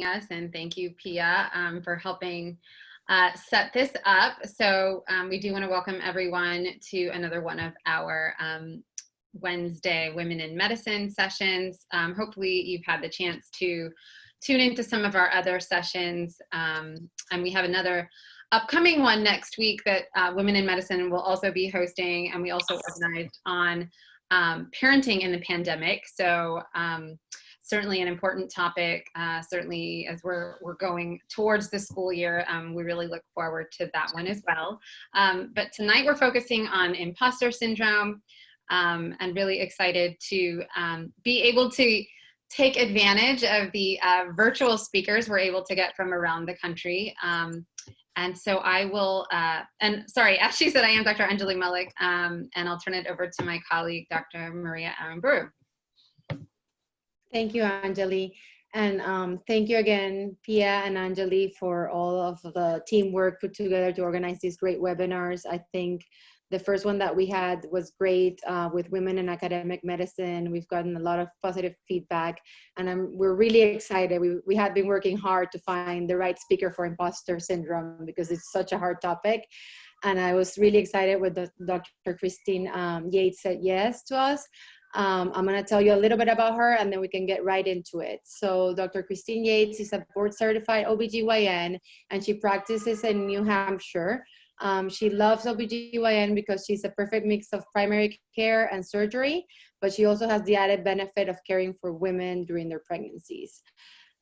us, and thank you, Pia, for helping set this up. So we do want to welcome everyone to another one of our Wednesday Women in Medicine sessions. Hopefully you've had the chance to tune into some of our other sessions, and we have another upcoming one next week that Women in Medicine will also be hosting, and we also organized on parenting in the pandemic. So certainly an important topic, certainly as we're going towards the school year. We really look forward to that one as well. But tonight we're focusing on imposter syndrome, and really excited to be able to take advantage of the virtual speakers we're able to get from around the country. And so I will, and sorry, as she said, I am Dr. Anjali Malik, and I'll turn it over to my colleague, Dr. Maria Aramburu. Thank you, Anjali. And thank you again, Pia and Anjali, for all of the teamwork put together to organize these great webinars. I think the first one that we had was great with women in academic medicine. We've gotten a lot of positive feedback, and we're really excited. We had been working hard to find the right speaker for imposter syndrome because it's such a hard topic. And I was really excited when Dr. Kristin Yates said yes to us. I'm going to tell you a little bit about her, and then we can get right into it. So Dr. Kristin Yates is a board-certified OBGYN, and she practices in New Hampshire. She loves OBGYN because she's a perfect mix of primary care and surgery, but she also has the added benefit of caring for women during their pregnancies.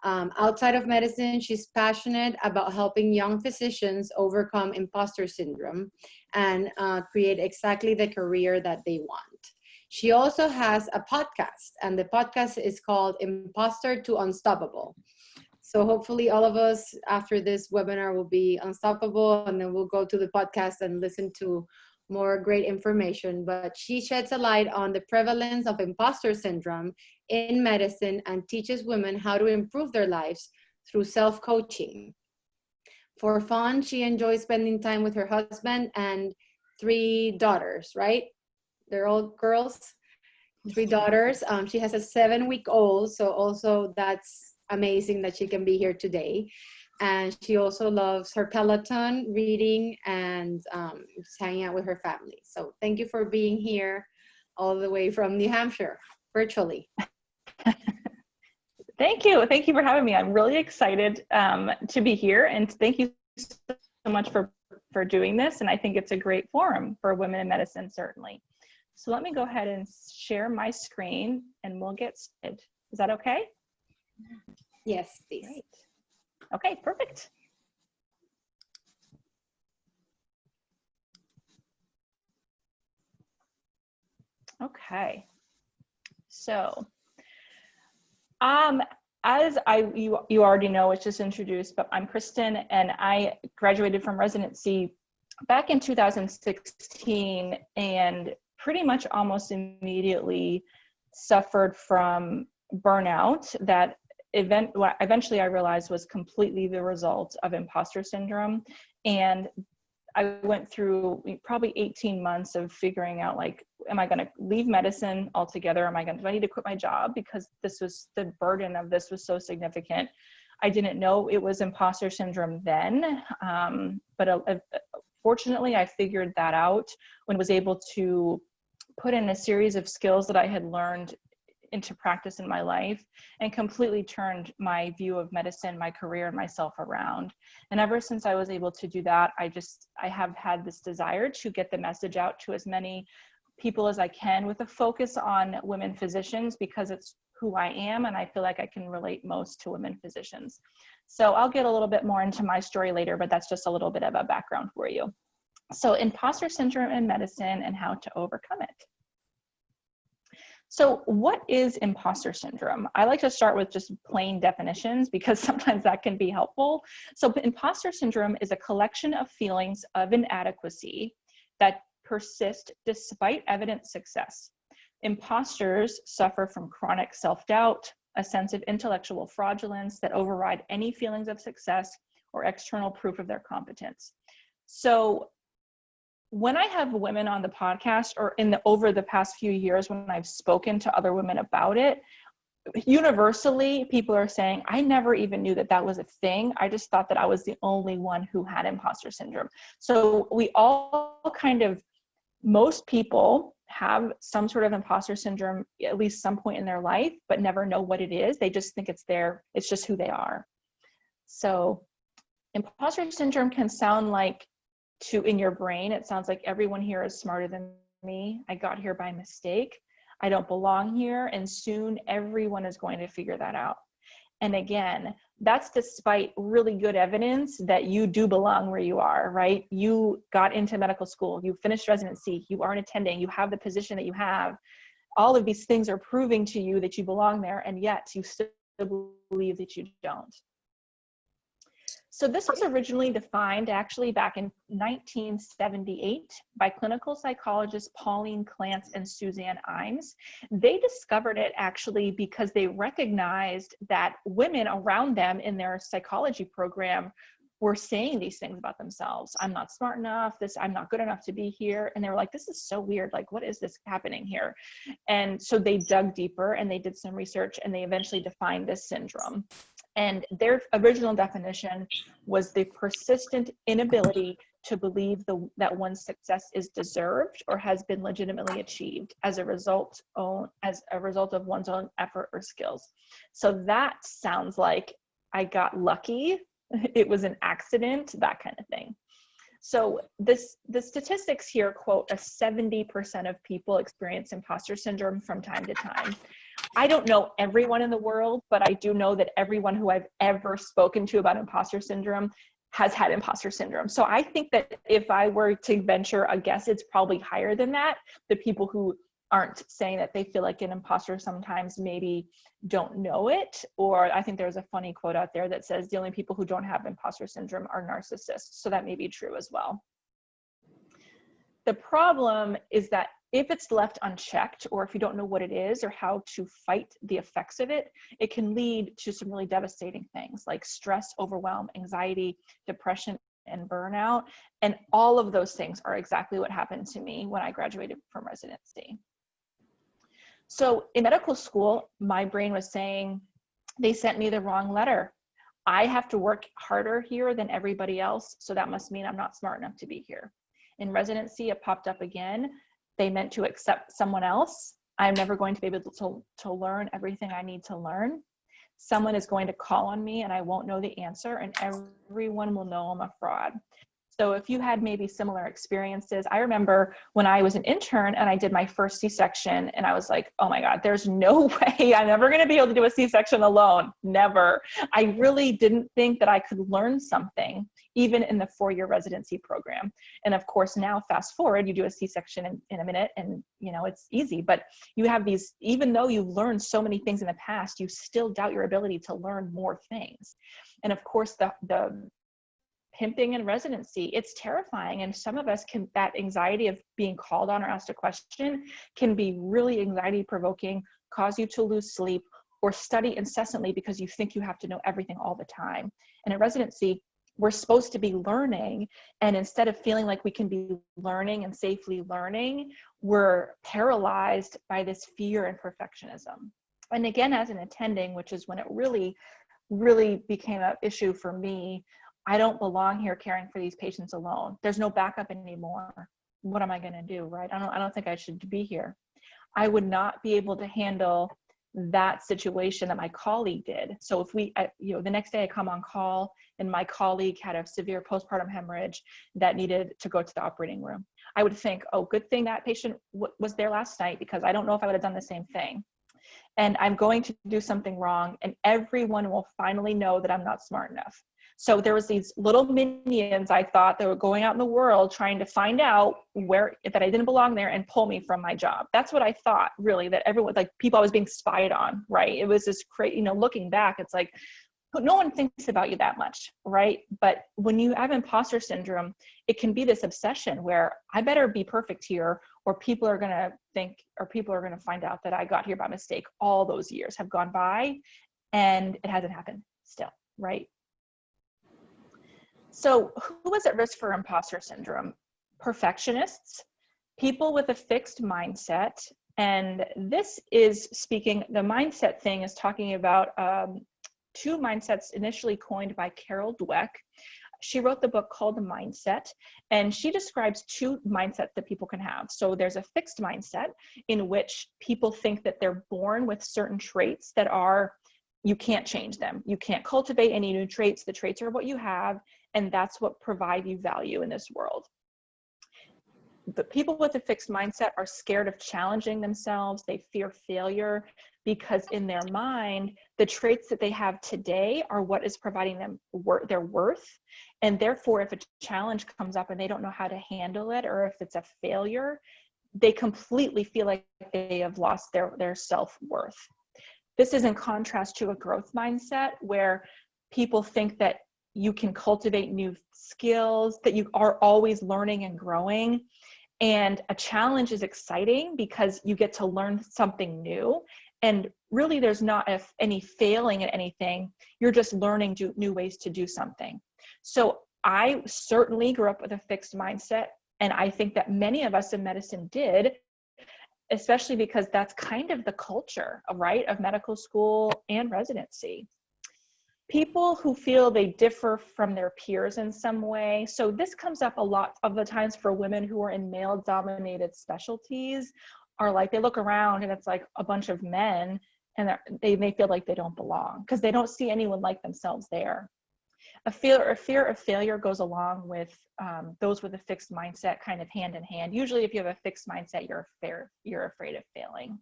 Outside of medicine, she's passionate about helping young physicians overcome imposter syndrome and create exactly the career that they want. She also has a podcast, and the podcast is called Imposter To Unstoppable. So hopefully all of us after this webinar will be unstoppable, and then we'll go to the podcast and listen to more great information. But she sheds a light on the prevalence of imposter syndrome in medicine and teaches women how to improve their lives through self-coaching. For fun, she enjoys spending time with her husband and 3 daughters, right? They're all girls, 3 daughters. She has a 7-week-old, so also that's amazing that she can be here today. And she also loves her Peloton, reading, and just hanging out with her family. So thank you for being here all the way from New Hampshire, virtually. Thank you. Thank you for having me. I'm really excited to be here, and thank you so much for doing this. And I think it's a great forum for women in medicine, certainly. So let me go ahead and share my screen and we'll get started. Is that okay? Yes, please. Great. Okay, perfect. Okay. So, as you already know, it's just introduced, but I'm Kristin, and I graduated from residency back in 2016, and pretty much almost immediately suffered from burnout that eventually I realized was completely the result of imposter syndrome. And I went through probably 18 months of figuring out, like, am I going to leave medicine altogether? Do I need to quit my job? Because the burden of this was so significant. I didn't know it was imposter syndrome then, but fortunately I figured that out when I was able to put in a series of skills that I had learned into practice in my life, and completely turned my view of medicine, my career, and myself around. And ever since I was able to do that, I have had this desire to get the message out to as many people as I can, with a focus on women physicians, because it's who I am, and I feel like I can relate most to women physicians. So I'll get a little bit more into my story later, but that's just a little bit of a background for you. So imposter syndrome in medicine and how to overcome it. So what is imposter syndrome? I like to start with just plain definitions because sometimes that can be helpful. So imposter syndrome is a collection of feelings of inadequacy that persist despite evident success. Imposters suffer from chronic self-doubt, a sense of intellectual fraudulence that override any feelings of success or external proof of their competence. So when I have women on the podcast, or over the past few years when I've spoken to other women about it, universally, people are saying, I never even knew that that was a thing. I just thought that I was the only one who had imposter syndrome. So we all kind of, most people have some sort of imposter syndrome at least some point in their life, but never know what it is. They just think it's just who they are. So imposter syndrome can sound like, in your brain, it sounds like everyone here is smarter than me. I got here by mistake. I don't belong here, and soon everyone is going to figure that out. And again, that's despite really good evidence that you do belong where you are, right? You got into medical school, you finished residency, you aren't attending, you have the position that you have. All of these things are proving to you that you belong there, and yet you still believe that you don't. So this was originally defined actually back in 1978 by clinical psychologists Pauline Clance and Suzanne Imes. They discovered it actually because they recognized that women around them in their psychology program were saying these things about themselves. I'm not smart enough, I'm not good enough to be here. And they were like, this is so weird. Like, what is this happening here? And so they dug deeper and they did some research and they eventually defined this syndrome. And their original definition was the persistent inability to believe that one's success is deserved or has been legitimately achieved as a result of one's own effort or skills. So that sounds like I got lucky, it was an accident, that kind of thing. So the statistics here quote a 70% of people experience imposter syndrome from time to time. I don't know everyone in the world, but I do know that everyone who I've ever spoken to about imposter syndrome has had imposter syndrome. So I think that if I were to venture a guess, it's probably higher than that. The people who aren't saying that they feel like an imposter sometimes maybe don't know it. Or I think there's a funny quote out there that says the only people who don't have imposter syndrome are narcissists. So that may be true as well. The problem is that if it's left unchecked, or if you don't know what it is or how to fight the effects of it, it can lead to some really devastating things like stress, overwhelm, anxiety, depression, and burnout. And all of those things are exactly what happened to me when I graduated from residency. So in medical school, my brain was saying, they sent me the wrong letter. I have to work harder here than everybody else, so that must mean I'm not smart enough to be here. In residency, it popped up again. They meant to accept someone else. I'm never going to be able to learn everything I need to learn. Someone is going to call on me and I won't know the answer, and everyone will know I'm a fraud. So if you had maybe similar experiences, I remember when I was an intern and I did my first C-section and I was like, oh my God, there's no way I'm ever going to be able to do a C-section alone. Never. I really didn't think that I could learn something even in the 4-year residency program. And of course, now fast forward, you do a C-section in a minute and it's easy, but you have these, even though you've learned so many things in the past, you still doubt your ability to learn more things. And of course, the pimping in residency, it's terrifying. And some of us that anxiety of being called on or asked a question can be really anxiety provoking, cause you to lose sleep or study incessantly because you think you have to know everything all the time. And in residency, we're supposed to be learning. And instead of feeling like we can be learning and safely learning, we're paralyzed by this fear and perfectionism. And again, as an attending, which is when it really, really became an issue for me, I don't belong here caring for these patients alone. There's no backup anymore. What am I going to do, right? I don't think I should be here. I would not be able to handle that situation that my colleague did. So if the next day I come on call and my colleague had a severe postpartum hemorrhage that needed to go to the operating room, I would think, oh, good thing that patient was there last night, because I don't know if I would have done the same thing. And I'm going to do something wrong, and everyone will finally know that I'm not smart enough. So there was these little minions, I thought, that were going out in the world trying to find out that I didn't belong there and pull me from my job. That's what I thought, really, that everyone, like people I was being spied on, right? It was this crazy, looking back, it's like, no one thinks about you that much, right? But when you have imposter syndrome, it can be this obsession where I better be perfect here, or people are going to think, or people are going to find out that I got here by mistake. All those years have gone by and it hasn't happened still, right? So who is at risk for imposter syndrome? Perfectionists, people with a fixed mindset, And this is speaking, the mindset thing is talking about two mindsets initially coined by Carol Dweck. She wrote the book called The Mindset, and she describes two mindsets that people can have. So there's a fixed mindset in which people think that they're born with certain traits that are, you can't change them. You can't cultivate any new traits. The traits are what you have, and that's what provide you value in this world. But people with a fixed mindset are scared of challenging themselves. They fear failure because in their mind, the traits that they have today are what is providing them their worth. And therefore, if a challenge comes up and they don't know how to handle it, or if it's a failure, they completely feel like they have lost their self-worth. This is in contrast to a growth mindset where people think that you can cultivate new skills, that you are always learning and growing. And a challenge is exciting because you get to learn something new. And really, there's not any failing at anything. You're just learning new ways to do something. So I certainly grew up with a fixed mindset. And I think that many of us in medicine did, especially because that's kind of the culture, right, of medical school and residency. People who feel they differ from their peers in some way. So this comes up a lot of the times for women who are in male-dominated specialties, are like, they look around and it's like a bunch of men, and they may feel like they don't belong because they don't see anyone like themselves there. A fear of failure goes along with those with a fixed mindset, kind of hand in hand. Usually if you have a fixed mindset, you're afraid of failing.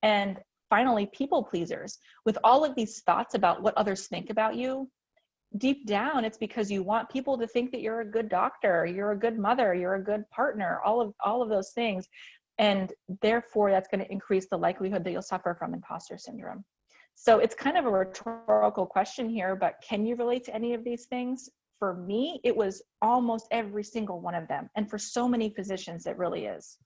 And finally, people pleasers. With all of these thoughts about what others think about you, deep down, it's because you want people to think that you're a good doctor, you're a good mother, you're a good partner, all of those things. And therefore, that's going to increase the likelihood that you'll suffer from imposter syndrome. So it's kind of a rhetorical question here, but can you relate to any of these things? For me, it was almost every single one of them. And for so many physicians, it really is.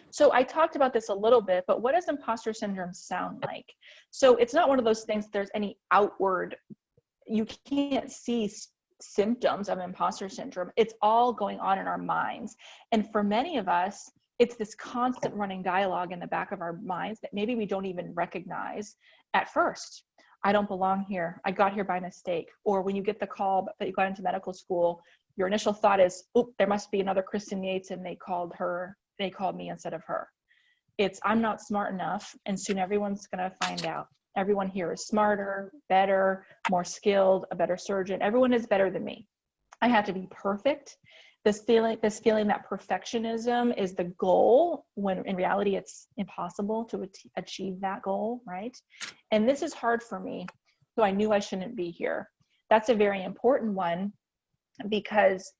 So I talked about this a little bit, but what does imposter syndrome sound like? So it's not one of those things, there's any outward, you can't see symptoms of imposter syndrome. It's all going on in our minds. And for many of us, it's this constant running dialogue in the back of our minds that maybe we don't even recognize at first. I don't belong here. I got here by mistake. Or when you get the call that you got into medical school, your initial thought is, oh, there must be another Kristin Yates and they called me instead of her. It's, I'm not smart enough, and soon everyone's gonna find out. Everyone here is smarter, better, more skilled, a better surgeon. Everyone is better than me. I have to be perfect. This feeling that perfectionism is the goal, when in reality it's impossible to achieve that goal, right? And this is hard for me, so I knew I shouldn't be here. That's a very important one, because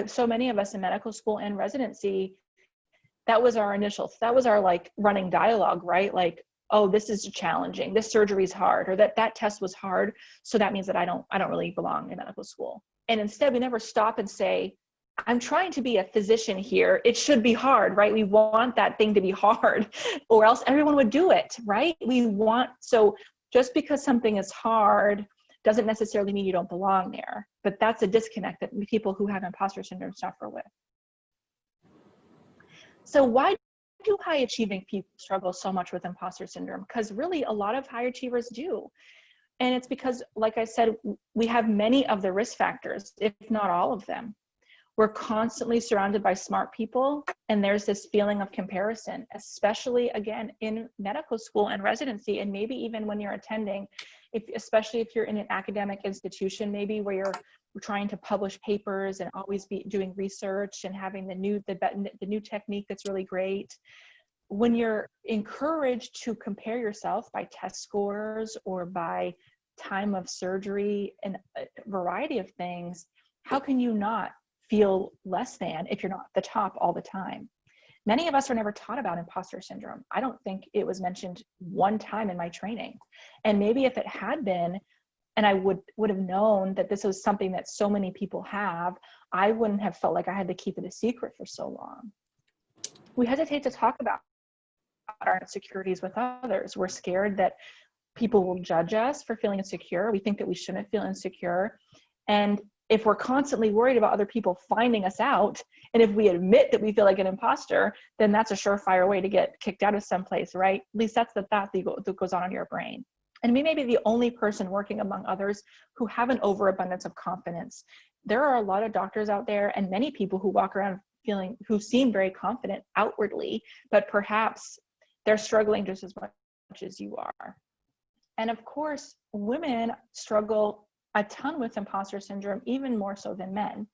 so many of us in medical school and residency, that was our like running dialogue, right? Like, oh, this is challenging, this surgery is hard, or that test was hard, so that means that I don't really belong in medical school. And instead, we never stop and say, I'm trying to be a physician here, it should be hard, right? We want that thing to be hard, or else everyone would do it, right? So just because something is hard doesn't necessarily mean you don't belong there. But that's a disconnect that people who have imposter syndrome suffer with. So why do high achieving people struggle so much with imposter syndrome? Because really a lot of high achievers do. And it's because, like I said, we have many of the risk factors, if not all of them. We're constantly surrounded by smart people, and there's this feeling of comparison, especially again in medical school and residency, and maybe even when you're attending, especially if you're in an academic institution, maybe where you're trying to publish papers and always be doing research and having the new technique that's really great. When you're encouraged to compare yourself by test scores or by time of surgery and a variety of things, how can you not feel less than if you're not at the top all the time? Many of us are never taught about imposter syndrome. I don't think it was mentioned one time in my training. And maybe if it had been, and I would have known that this was something that so many people have, I wouldn't have felt like I had to keep it a secret for so long. We hesitate to talk about our insecurities with others. We're scared that people will judge us for feeling insecure. We think that we shouldn't feel insecure. And if we're constantly worried about other people finding us out, and if we admit that we feel like an imposter, then that's a surefire way to get kicked out of someplace, right? At least that's the thought that goes on in your brain. And we may be the only person working among others who have an overabundance of confidence. There are a lot of doctors out there and many people who walk around who seem very confident outwardly, but perhaps they're struggling just as much as you are. And of course, women struggle a ton with imposter syndrome, even more so than men.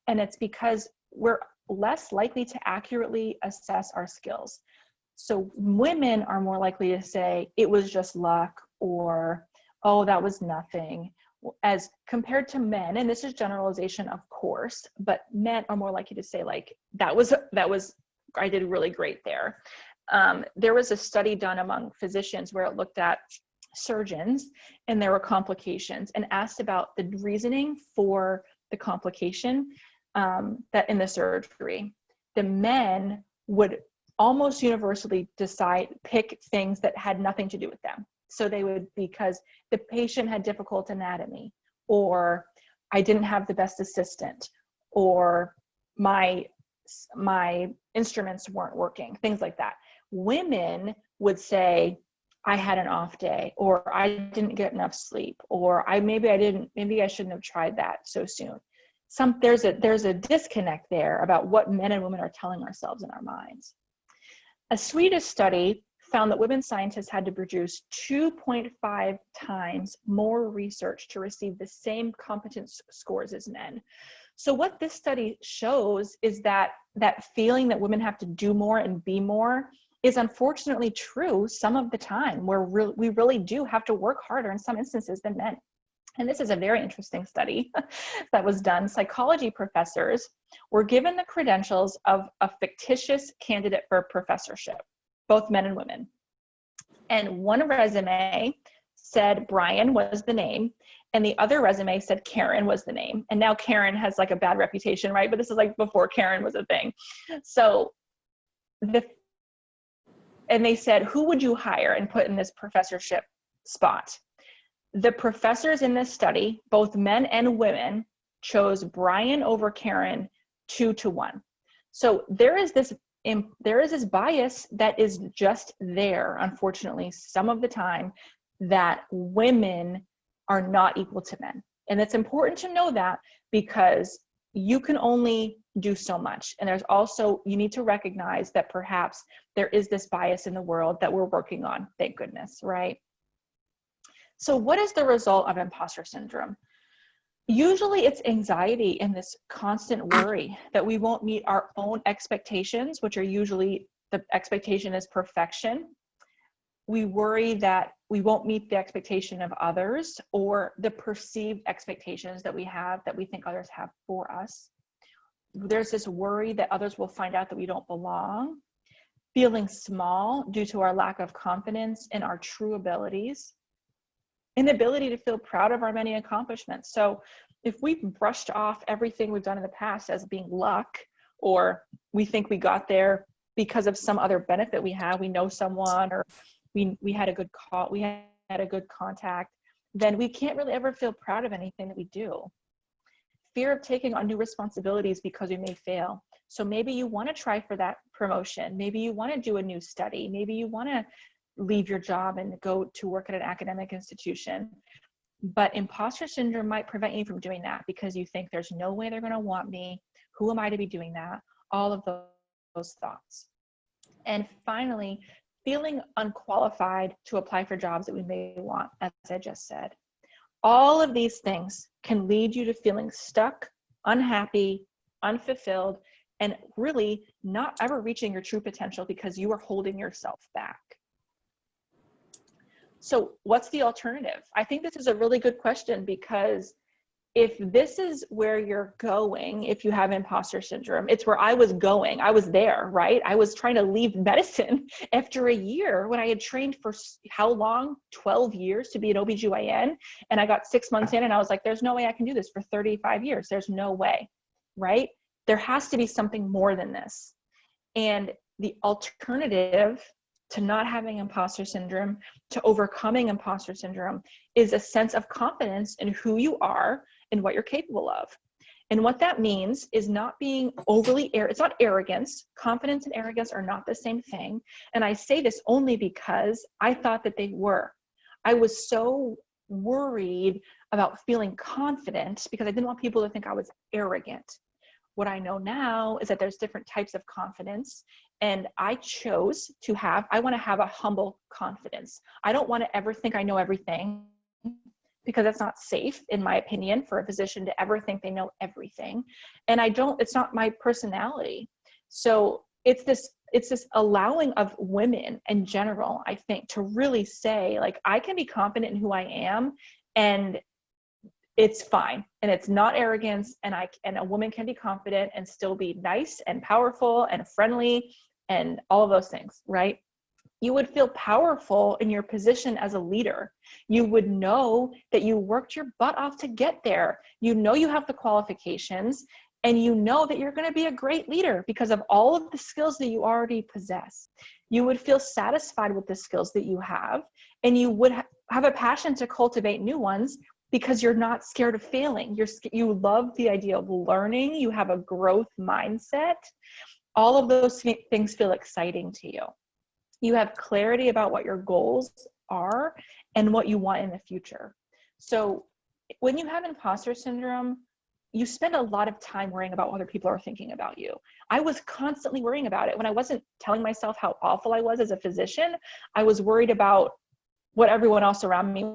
And it's because we're less likely to accurately assess our skills. So women are more likely to say, it was just luck, or, oh, that was nothing, as compared to men. And this is generalization, of course, but men are more likely to say, like, that was, I did really great there. There was a study done among physicians where it looked at surgeons and there were complications and asked about the reasoning for the complication that in the surgery. The men would almost universally pick things that had nothing to do with them. So they would, because the patient had difficult anatomy, or I didn't have the best assistant, or my instruments weren't working, things like that. Women would say, I had an off day, or I didn't get enough sleep, or maybe I shouldn't have tried that so soon. There's a disconnect there about what men and women are telling ourselves in our minds. A Swedish study found that women scientists had to produce 2.5 times more research to receive the same competence scores as men. So what this study shows is that feeling that women have to do more and be more is unfortunately true some of the time, where we really do have to work harder in some instances than men. And this is a very interesting study that was done. Psychology professors were given the credentials of a fictitious candidate for a professorship, both men and women. And one resume said Brian was the name, and the other resume said Karen was the name. And now Karen has like a bad reputation, right? But this is like before Karen was a thing. So and they said, who would you hire and put in this professorship spot? The professors in this study, both men and women, chose Brian over Karen 2-1. So there is this bias that is just there, unfortunately, some of the time, that women are not equal to men. And it's important to know that, because you can only do so much. And there's also, you need to recognize that perhaps there is this bias in the world that we're working on, thank goodness, right? So what is the result of imposter syndrome? Usually it's anxiety and this constant worry that we won't meet our own expectations, which are usually, the expectation is perfection. We worry that we won't meet the expectation of others, or the perceived expectations that we have, that we think others have for us. There's this worry that others will find out that we don't belong, feeling small due to our lack of confidence in our true abilities, inability to feel proud of our many accomplishments. So if we've brushed off everything we've done in the past as being luck, or we think we got there because of some other benefit we have, we know someone, or we had a good call, we had a good contact, then we can't really ever feel proud of anything that we do. Fear of taking on new responsibilities because we may fail. So maybe you want to try for that promotion. Maybe you want to do a new study. Maybe you want to leave your job and go to work at an academic institution. But imposter syndrome might prevent you from doing that because you think there's no way they're going to want me. Who am I to be doing that? All of those thoughts. And finally, feeling unqualified to apply for jobs that we may want, as I just said. All of these things can lead you to feeling stuck, unhappy, unfulfilled, and really not ever reaching your true potential because you are holding yourself back. So what's the alternative? I think this is a really good question, because if this is where you're going, if you have imposter syndrome, it's where I was going. I was there, right? I was trying to leave medicine after a year when I had trained for how long? 12 years to be an OBGYN. And I got 6 months in and I was like, there's no way I can do this for 35 years. There's no way, right? There has to be something more than this. And the alternative to not having imposter syndrome, to overcoming imposter syndrome, is a sense of confidence in who you are in what you're capable of. And what that means is not being overly, it's not arrogance. Confidence and arrogance are not the same thing. And I say this only because I thought that they were. I was so worried about feeling confident because I didn't want people to think I was arrogant. What I know now is that there's different types of confidence, and I chose to I want to have a humble confidence. I don't want to ever think I know everything, because that's not safe, in my opinion, for a physician to ever think they know everything. And it's not my personality. So it's this allowing of women in general, I think, to really say, like, I can be confident in who I am, and it's fine. And it's not arrogance. And a woman can be confident and still be nice and powerful and friendly and all of those things, right? You would feel powerful in your position as a leader. You would know that you worked your butt off to get there. You know you have the qualifications, and you know that you're going to be a great leader because of all of the skills that you already possess. You would feel satisfied with the skills that you have, and you would have a passion to cultivate new ones because you're not scared of failing. You love the idea of learning. You have a growth mindset. All of those things feel exciting to you. You have clarity about what your goals are and what you want in the future. So when you have imposter syndrome, you spend a lot of time worrying about what other people are thinking about you. I was constantly worrying about it. When I wasn't telling myself how awful I was as a physician, I was worried about what everyone else around me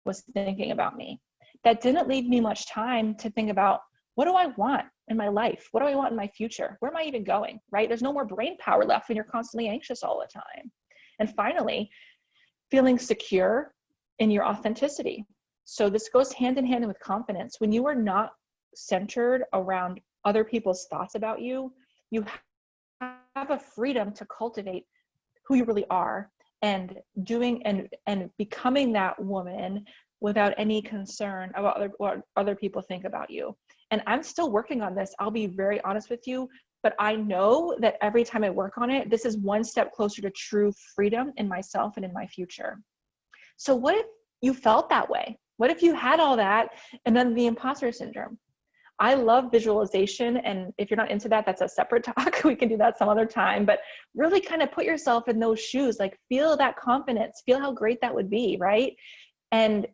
was thinking about me. That didn't leave me much time to think about, what do I want in my life? What do I want in my future? Where am I even going, right? There's no more brain power left when you're constantly anxious all the time. And finally, feeling secure in your authenticity. So this goes hand in hand with confidence. When you are not centered around other people's thoughts about you, you have a freedom to cultivate who you really are and doing and becoming that woman without any concern about what other people think about you. And I'm still working on this. I'll be very honest with you, but I know that every time I work on it, this is one step closer to true freedom in myself and in my future. So what if you felt that way? What if you had all that and then the imposter syndrome? I love visualization. And if you're not into that, that's a separate talk. We can do that some other time, but really kind of put yourself in those shoes, like feel that confidence, feel how great that would be, right? And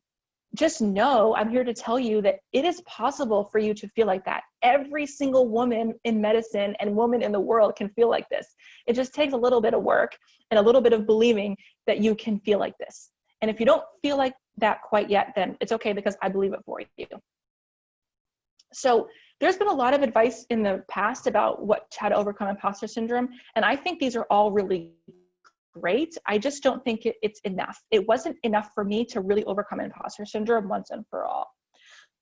just know, I'm here to tell you that it is possible for you to feel like that. Every single woman in medicine and woman in the world can feel like this. It just takes a little bit of work and a little bit of believing that you can feel like this. And if you don't feel like that quite yet, then it's okay, because I believe it for you. So there's been a lot of advice in the past about how to overcome imposter syndrome. And I think these are all really great. I just don't think it's enough. It wasn't enough for me to really overcome imposter syndrome once and for all.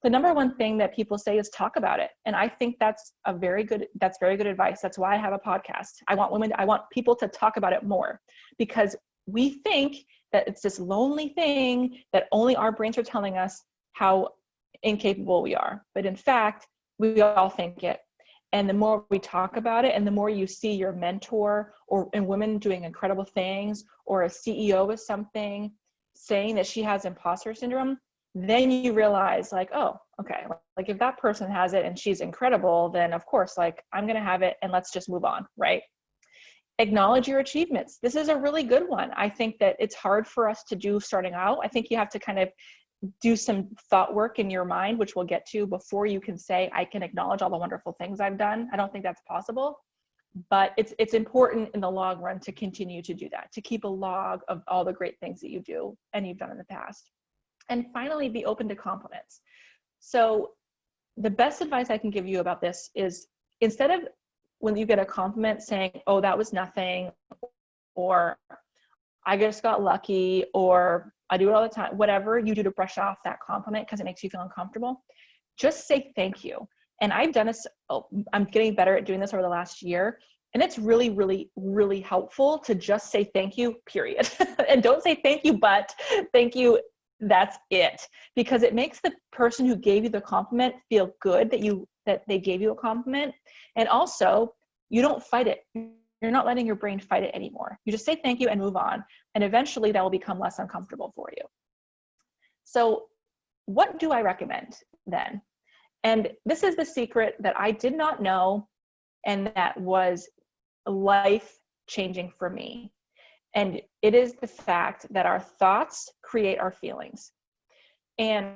The number one thing that people say is talk about it. And I think that's very good advice. That's why I have a podcast. I want people to talk about it more, because we think that it's this lonely thing that only our brains are telling us how incapable we are. But in fact, we all think it. And the more we talk about it, and the more you see your mentor and women doing incredible things, or a CEO of something saying that she has imposter syndrome, then you realize, like, oh, okay, like if that person has it and she's incredible, then of course, like, I'm going to have it, and let's just move on, right? Acknowledge your achievements. This is a really good one. I think that it's hard for us to do starting out. I think you have to kind of do some thought work in your mind, which we'll get to, before you can say, I can acknowledge all the wonderful things I've done. I don't think that's possible, but it's important in the long run to continue to do that, to keep a log of all the great things that you do and you've done in the past. And finally, be open to compliments. So the best advice I can give you about this is, instead of when you get a compliment saying, oh, that was nothing, or I just got lucky, or I do it all the time, whatever you do to brush off that compliment because it makes you feel uncomfortable, just say thank you. And I've done this, I'm getting better at doing this over the last year. And it's really, really, really helpful to just say thank you, period. And don't say thank you, but thank you, that's it. Because it makes the person who gave you the compliment feel good that they gave you a compliment. And also, you don't fight it. You're not letting your brain fight it anymore. You just say thank you and move on. And eventually that will become less uncomfortable for you. So what do I recommend then? And this is the secret that I did not know, and that was life changing for me. And it is the fact that our thoughts create our feelings. And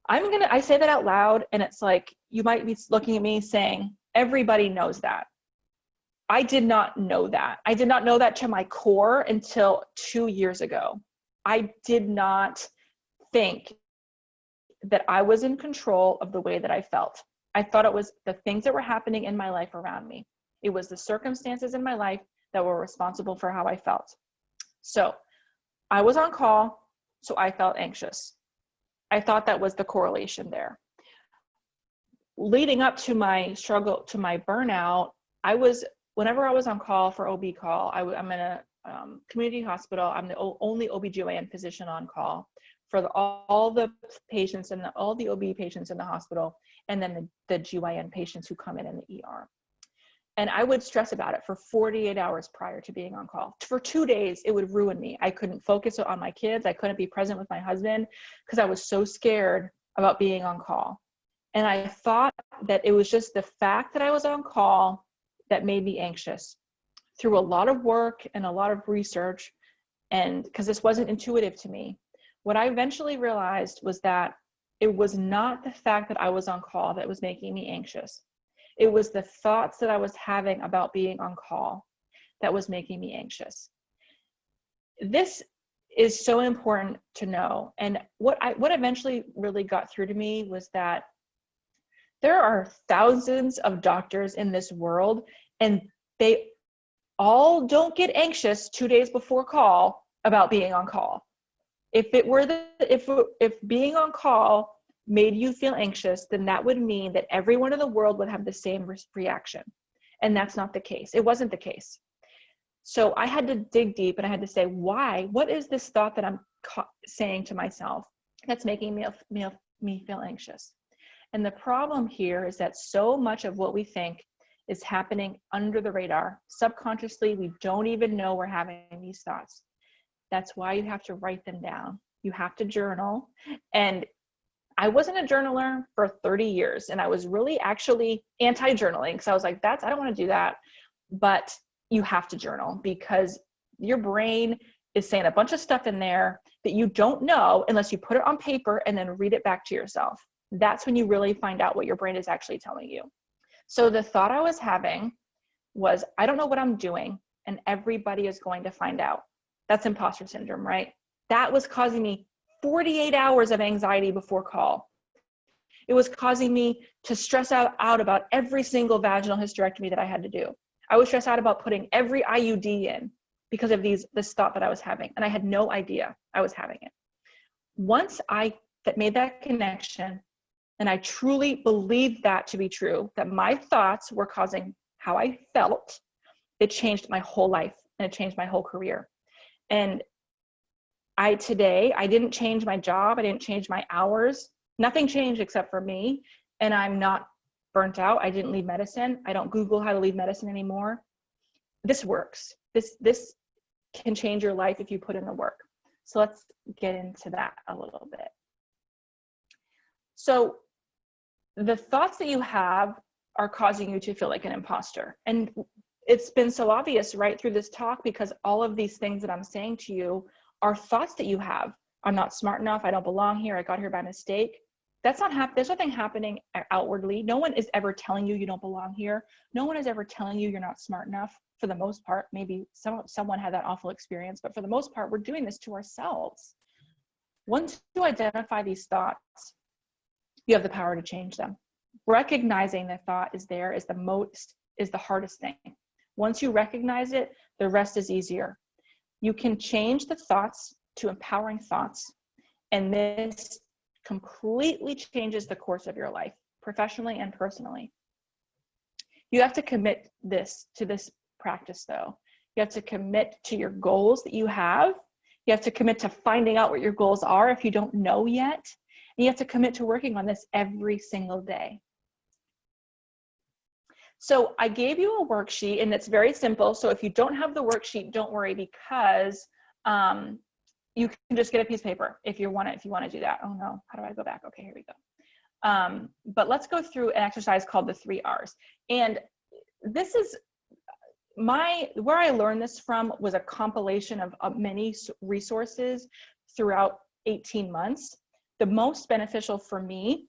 I say that out loud, and it's like, you might be looking at me saying, everybody knows that. I did not know that. I did not know that to my core until 2 years ago. I did not think that I was in control of the way that I felt. I thought it was the things that were happening in my life around me. It was the circumstances in my life that were responsible for how I felt. So I was on call, so I felt anxious. I thought that was the correlation there. Leading up to my struggle, to my burnout, whenever I was on call for OB call, I'm in a community hospital. I'm the only OBGYN physician on call for all the patients and all the OB patients in the hospital, and then the GYN patients who come in the ER. And I would stress about it for 48 hours prior to being on call. For 2 days, it would ruin me. I couldn't focus on my kids. I couldn't be present with my husband because I was so scared about being on call. And I thought that it was just the fact that I was on call that made me anxious. Through a lot of work and a lot of research, and because this wasn't intuitive to me, what I eventually realized was that it was not the fact that I was on call that was making me anxious. It was the thoughts that I was having about being on call that was making me anxious. This is so important to know. And what eventually really got through to me was that there are thousands of doctors in this world, and they all don't get anxious 2 days before call about being on call. If being on call made you feel anxious, then that would mean that everyone in the world would have the same reaction. And that's not the case. It wasn't the case. So I had to dig deep, and I had to say, why? What is this thought that I'm saying to myself that's making me feel anxious? And the problem here is that so much of what we think is happening under the radar. Subconsciously, we don't even know we're having these thoughts. That's why you have to write them down. You have to journal. And I wasn't a journaler for 30 years, and I was really actually anti-journaling because I was like, I don't want to do that. But you have to journal because your brain is saying a bunch of stuff in there that you don't know unless you put it on paper and then read it back to yourself. That's when you really find out what your brain is actually telling you. So the thought I was having was, I don't know what I'm doing, and everybody is going to find out. That's imposter syndrome, right? That was causing me 48 hours of anxiety before call. It was causing me to stress out about every single vaginal hysterectomy that I had to do. I was stressed out about putting every IUD in because of this thought that I was having, and I had no idea I was having it. Once I made that connection, and I truly believed that to be true, that my thoughts were causing how I felt, it changed my whole life, and it changed my whole career. And today, I didn't change my job. I didn't change my hours. Nothing changed except for me. And I'm not burnt out. I didn't leave medicine. I don't Google how to leave medicine anymore. This works. This can change your life if you put in the work. So let's get into that a little bit. So the thoughts that you have are causing you to feel like an imposter. And it's been so obvious right through this talk because all of these things that I'm saying to you are thoughts that you have. I'm not smart enough. I don't belong here. I got here by mistake. That's not happening. There's nothing happening outwardly. No one is ever telling you you don't belong here. No one is ever telling you you're not smart enough. For the most part, maybe someone had that awful experience, but for the most part, we're doing this to ourselves. Once you identify these thoughts, you have the power to change them. Recognizing the thought is there is the hardest thing. Once you recognize it, the rest is easier. You can change the thoughts to empowering thoughts, and this completely changes the course of your life, professionally and personally. You have to commit to this practice though. You have to commit to your goals that you have. You have to commit to finding out what your goals are if you don't know yet. And you have to commit to working on this every single day. So I gave you a worksheet, and it's very simple. So if you don't have the worksheet, don't worry, because you can just get a piece of paper if you want to do that. Oh no, how do I go back? Okay, here we go. But let's go through an exercise called the 3 R's. And this is where I learned this from was a compilation of many resources throughout 18 months. The most beneficial for me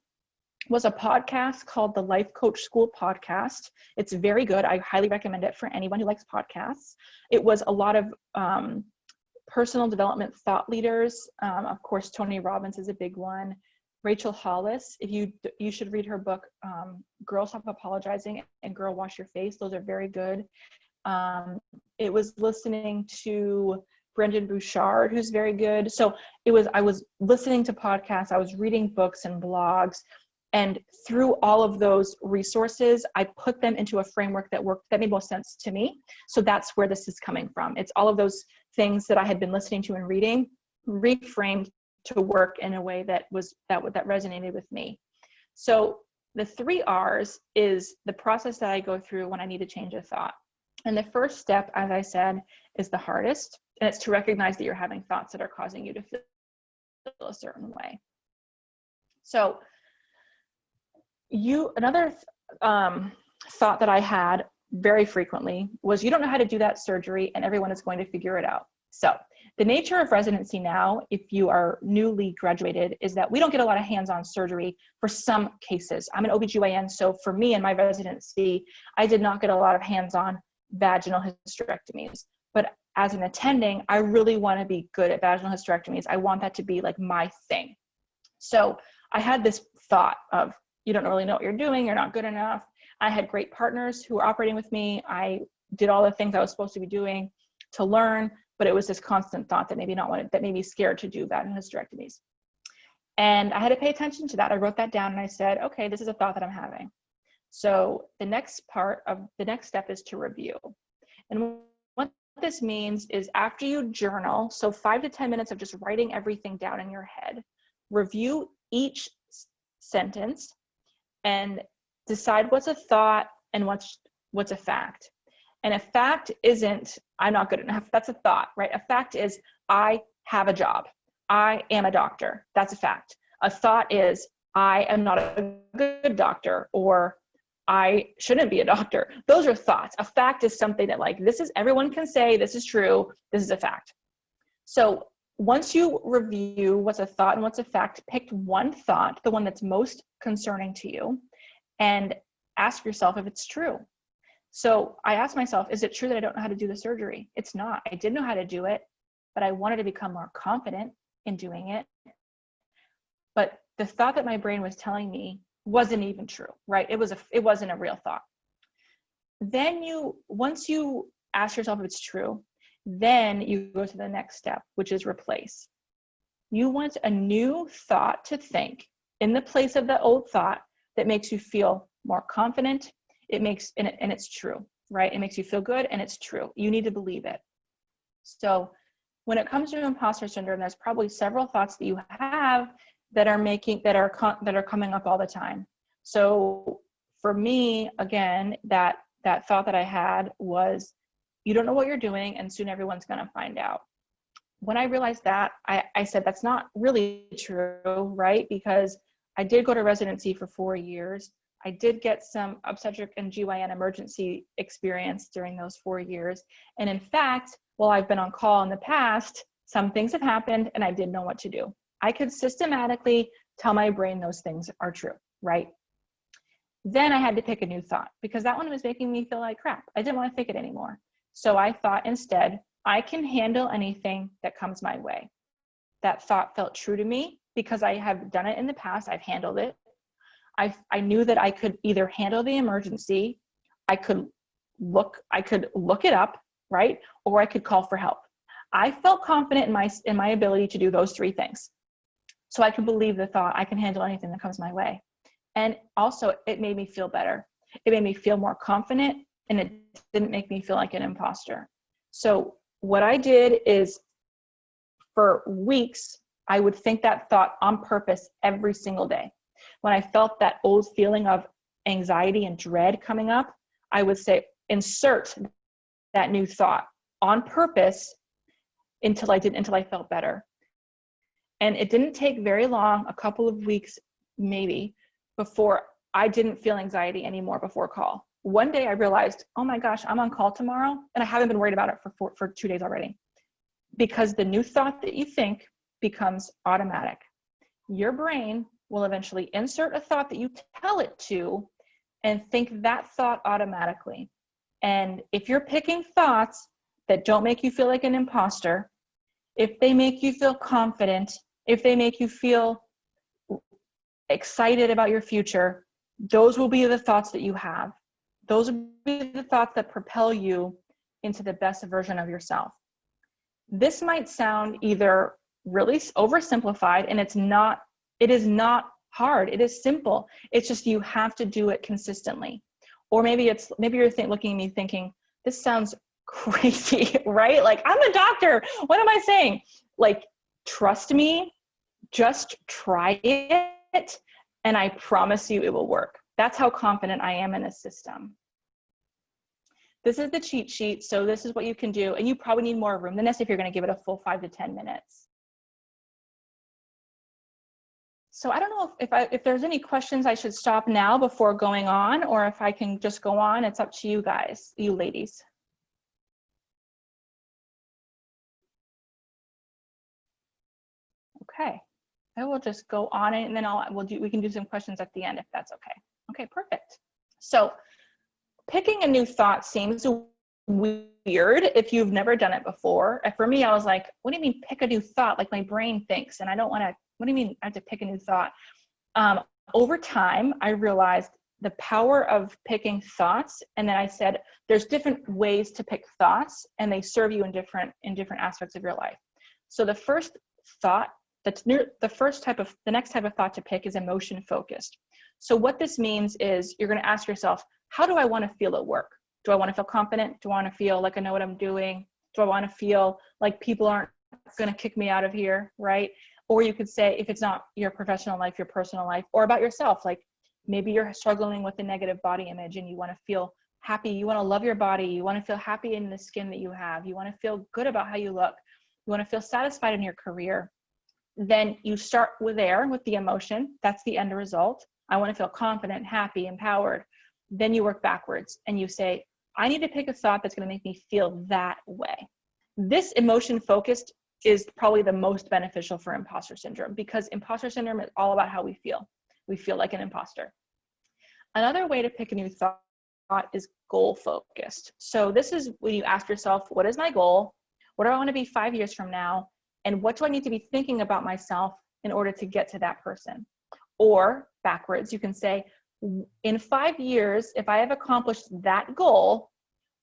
was a podcast called the Life Coach School Podcast. It's very good. I highly recommend it for anyone who likes podcasts. It was a lot of personal development thought leaders. Of course, Tony Robbins is a big one. Rachel Hollis, you should read her book, Girl Stop Apologizing and Girl Wash Your Face. Those are very good. It was listening to Brendan Bouchard, who's very good. So I was listening to podcasts, I was reading books and blogs, and through all of those resources, I put them into a framework that made most sense to me. So that's where this is coming from. It's all of those things that I had been listening to and reading, reframed to work in a way that resonated with me. So the 3 R's is the process that I go through when I need to change a thought. And the first step, as I said, is the hardest, and it's to recognize that you're having thoughts that are causing you to feel a certain way. So another thought that I had very frequently was, you don't know how to do that surgery and everyone is going to figure it out. So the nature of residency now, if you are newly graduated, is that we don't get a lot of hands-on surgery for some cases. I'm an OBGYN, so for me in my residency, I did not get a lot of hands-on vaginal hysterectomies. But as an attending, I really want to be good at vaginal hysterectomies. I want that to be like my thing. So I had this thought of, you don't really know what you're doing, you're not good enough. I had great partners who were operating with me. I did all the things I was supposed to be doing to learn, but it was this constant thought that that made me scared to do vaginal hysterectomies. And I had to pay attention to that. I wrote that down and I said, okay, this is a thought that I'm having. So the next step is to review. And what this means is, after you journal, so 5 to 10 minutes of just writing everything down in your head, review each sentence and decide what's a thought and what's a fact. And a fact isn't, I'm not good enough. That's a thought, right? A fact is, I have a job. I am a doctor. That's a fact. A thought is, I am not a good doctor, or I shouldn't be a doctor. Those are thoughts. A fact is something that, like, everyone can say, this is true. This is a fact. So once you review what's a thought and what's a fact, pick one thought, the one that's most concerning to you, and ask yourself if it's true. So I asked myself, is it true that I don't know how to do the surgery? It's not. I did know how to do it, but I wanted to become more confident in doing it. But the thought that my brain was telling me wasn't even true, right? It wasn't a real thought. Then once you ask yourself if it's true, then you go to the next step, which is replace. You want a new thought to think in the place of the old thought that makes you feel more confident. And it's true, right? It makes you feel good and it's true. You need to believe it. So when it comes to imposter syndrome, there's probably several thoughts that you have that are coming up all the time. So for me, again, that thought that I had was, you don't know what you're doing and soon everyone's going to find out. When I realized that, I said, that's not really true, right? Because I did go to residency for 4 years. I did get some obstetric and GYN emergency experience during those 4 years. And in fact, while I've been on call in the past, some things have happened and I didn't know what to do. I could systematically tell my brain those things are true, right? Then I had to pick a new thought because that one was making me feel like crap. I didn't want to think it anymore. So I thought instead, I can handle anything that comes my way. That thought felt true to me because I have done it in the past. I've handled it. I knew that I could either handle the emergency, I could look it up, right? Or I could call for help. I felt confident in my ability to do those 3 things. So I could believe the thought, I can handle anything that comes my way. And also it made me feel better. It made me feel more confident, and it didn't make me feel like an imposter. So what I did is, for weeks, I would think that thought on purpose every single day. When I felt that old feeling of anxiety and dread coming up, I would say, insert that new thought on purpose until I felt better. And it didn't take very long, a couple of weeks maybe, before I didn't feel anxiety anymore before call. One day I realized, oh my gosh, I'm on call tomorrow, and I haven't been worried about it for 2 days already. Because the new thought that you think becomes automatic. Your brain will eventually insert a thought that you tell it to and think that thought automatically. And if you're picking thoughts that don't make you feel like an imposter, if they make you feel confident, if they make you feel excited about your future, those will be the thoughts that you have. Those will be the thoughts that propel you into the best version of yourself. This might sound either really oversimplified, and it is not hard. It is simple. It's just you have to do it consistently. Or maybe you're looking at me thinking, this sounds crazy, right? Like, I'm a doctor. What am I saying? Like, trust me, just try it, and I promise you it will work. That's how confident I am in a system. This is the cheat sheet. So this is what you can do. And you probably need more room than this if you're going to give it a full 5 to 10 minutes. So I don't know if there's any questions I should stop now before going on, or if I can just go on. It's up to you guys, you ladies. Okay, I will just go on it, and then we can do some questions at the end if that's okay. Okay, perfect. So picking a new thought seems weird if you've never done it before. And for me, I was like, what do you mean pick a new thought? Like, my brain thinks, and I don't want to, what do you mean I have to pick a new thought? Over time, I realized the power of picking thoughts. And then I said, there's different ways to pick thoughts, and they serve you in different aspects of your life. So the first thought, the next type of thought to pick is emotion focused. So what this means is you're going to ask yourself, how do I want to feel at work? Do I want to feel confident? Do I want to feel like I know what I'm doing? Do I want to feel like people aren't going to kick me out of here, right? Or you could say, if it's not your professional life, your personal life, or about yourself, like maybe you're struggling with a negative body image and you want to feel happy. You want to love your body. You want to feel happy in the skin that you have. You want to feel good about how you look. You want to feel satisfied in your career. Then you start with the emotion. That's the end result. I want to feel confident, happy, empowered. Then you work backwards and you say, I need to pick a thought that's going to make me feel that way. This emotion focused is probably the most beneficial for imposter syndrome, because imposter syndrome is all about how we feel. We feel like an imposter. Another way to pick a new thought is goal focused. So this is when you ask yourself, what is my goal? What do I want to be 5 years from now? And what do I need to be thinking about myself in order to get to that person? Or backwards, you can say, in 5 years, if I have accomplished that goal,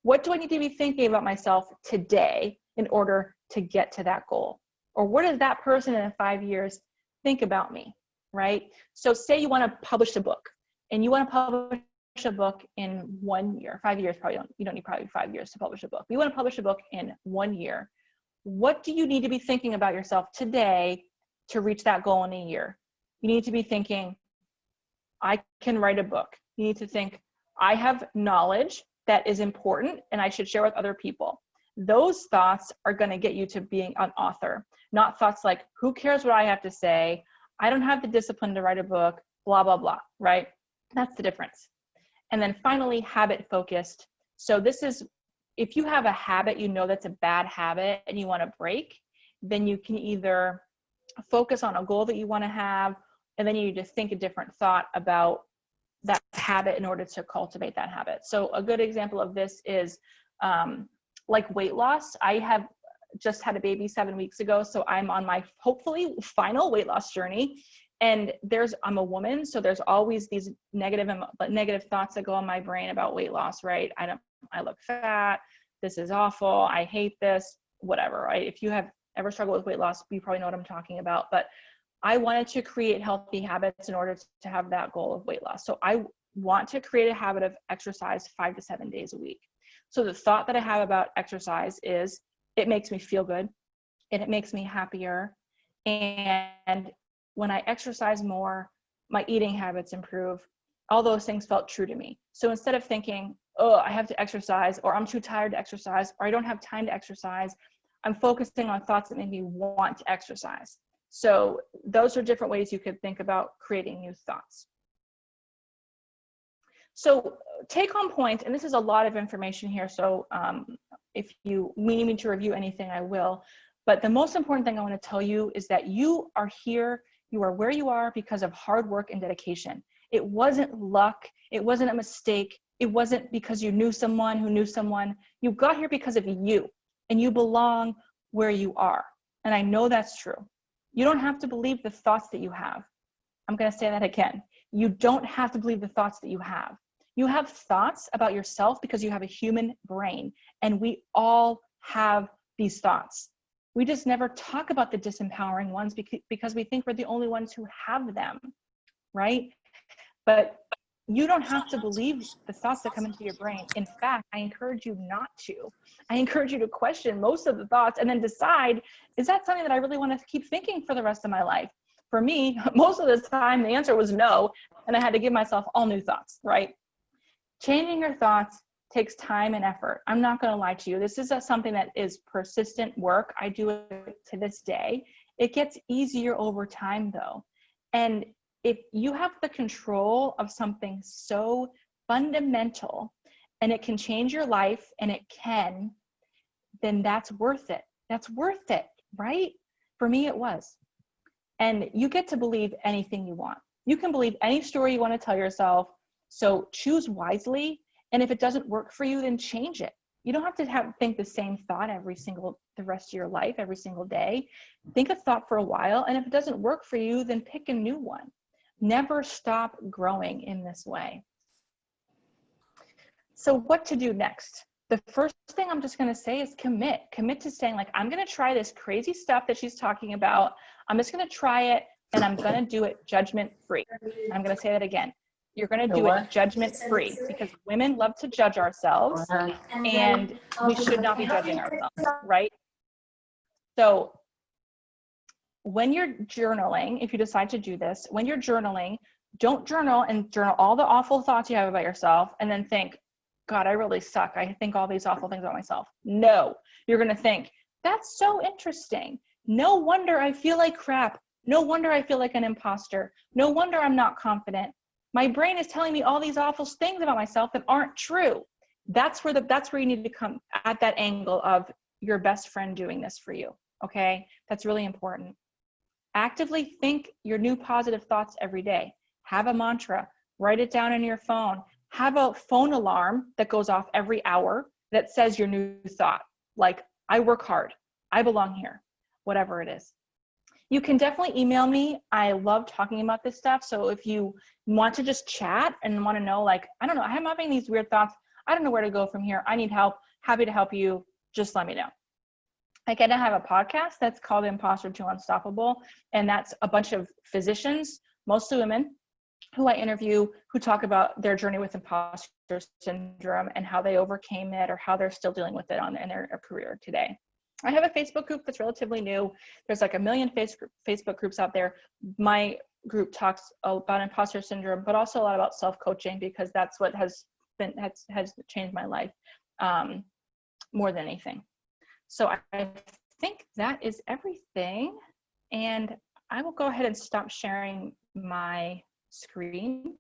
what do I need to be thinking about myself today in order to get to that goal? Or what does that person in 5 years think about me, right? So say you want to publish a book, and you want to publish a book in 1 year. 5 years, you don't need probably 5 years to publish a book. But you want to publish a book in 1 year. What do you need to be thinking about yourself today to reach that goal in a year? You need to be thinking, I can write a book. You need to think, I have knowledge that is important and I should share with other people. Those thoughts are going to get you to being an author, not thoughts like, who cares what I have to say? I don't have the discipline to write a book, blah, blah, blah, right? That's the difference. And then finally, habit focused. So this is, if you have a habit, you know that's a bad habit and you want to break, then you can either focus on a goal that you want to have, and then you need to think a different thought about that habit in order to cultivate that habit. So a good example of this is like weight loss. I have just had a baby 7 weeks ago, so I'm on my hopefully final weight loss journey. And I'm a woman, so there's always these negative thoughts that go in my brain about weight loss, right? I look fat. This is awful. I hate this, whatever, right? If you have ever struggled with weight loss, you probably know what I'm talking about. But I wanted to create healthy habits in order to have that goal of weight loss. So I want to create a habit of exercise 5 to 7 days a week. So the thought that I have about exercise is it makes me feel good and it makes me happier. And when I exercise more, my eating habits improve. All those things felt true to me. So instead of thinking, oh, I have to exercise, or I'm too tired to exercise, or I don't have time to exercise, I'm focusing on thoughts that make me want to exercise. So those are different ways you could think about creating new thoughts. So take home point, and this is a lot of information here. So if you need me to review anything, I will. But the most important thing I want to tell you is that you are here, you are where you are because of hard work and dedication. It wasn't luck. It wasn't a mistake. It wasn't because you knew someone who knew someone. You got here because of you, and you belong where you are. And I know that's true. You don't have to believe the thoughts that you have. I'm going to say that again. You don't have to believe the thoughts that you have. You have thoughts about yourself because you have a human brain, and we all have these thoughts. We just never talk about the disempowering ones because we think we're the only ones who have them, right? But you don't have to believe the thoughts that come into your brain. In fact, I encourage you not to. I encourage you to question most of the thoughts and then decide, is that something that I really want to keep thinking for the rest of my life? For me, most of the time, the answer was no, and I had to give myself all new thoughts, right? Changing your thoughts takes time and effort. I'm not going to lie to you. This is something that is persistent work. I do it to this day. It gets easier over time, though. And if you have the control of something so fundamental and it can change your life, and it can, then that's worth it. That's worth it, right? For me, it was. And you get to believe anything you want. You can believe any story you want to tell yourself. So choose wisely. And if it doesn't work for you, then change it. You don't have to think the same thought the rest of your life, every single day. Think a thought for a while. And if it doesn't work for you, then pick a new one. Never stop growing in this way. So what to do next? The first thing I'm just going to say is commit to saying, like, I'm going to try this crazy stuff that she's talking about. I'm just going to try it, and I'm going to do it judgment free. I'm going to say that again. You're going to do it judgment free, because women love to judge ourselves, and we should not be judging ourselves, right? So when you're journaling, if you decide to do this, when you're journaling, don't journal all the awful thoughts you have about yourself and then think, God, I really suck. I think all these awful things about myself. No, you're going to think, that's so interesting. No wonder I feel like crap. No wonder I feel like an imposter. No wonder I'm not confident. My brain is telling me all these awful things about myself that aren't true. That's where you need to come at that angle of your best friend doing this for you. Okay. That's really important. Actively think your new positive thoughts every day. Have a mantra, write it down in your phone. Have a phone alarm that goes off every hour that says your new thought, like, I work hard, I belong here, whatever it is. You can definitely email me. I love talking about this stuff. So if you want to just chat and want to know, like, I don't know, I'm having these weird thoughts. I don't know where to go from here. I need help. Happy to help you. Just let me know. Again, I have a podcast that's called Imposter To Unstoppable. And that's a bunch of physicians, mostly women, who I interview, who talk about their journey with imposter syndrome and how they overcame it, or how they're still dealing with it in their career today. I have a Facebook group that's relatively new. There's like 1 million Facebook groups out there. My group talks about imposter syndrome, but also a lot about self-coaching, because that's what has changed my life more than anything. So I think that is everything. And I will go ahead and stop sharing my screen,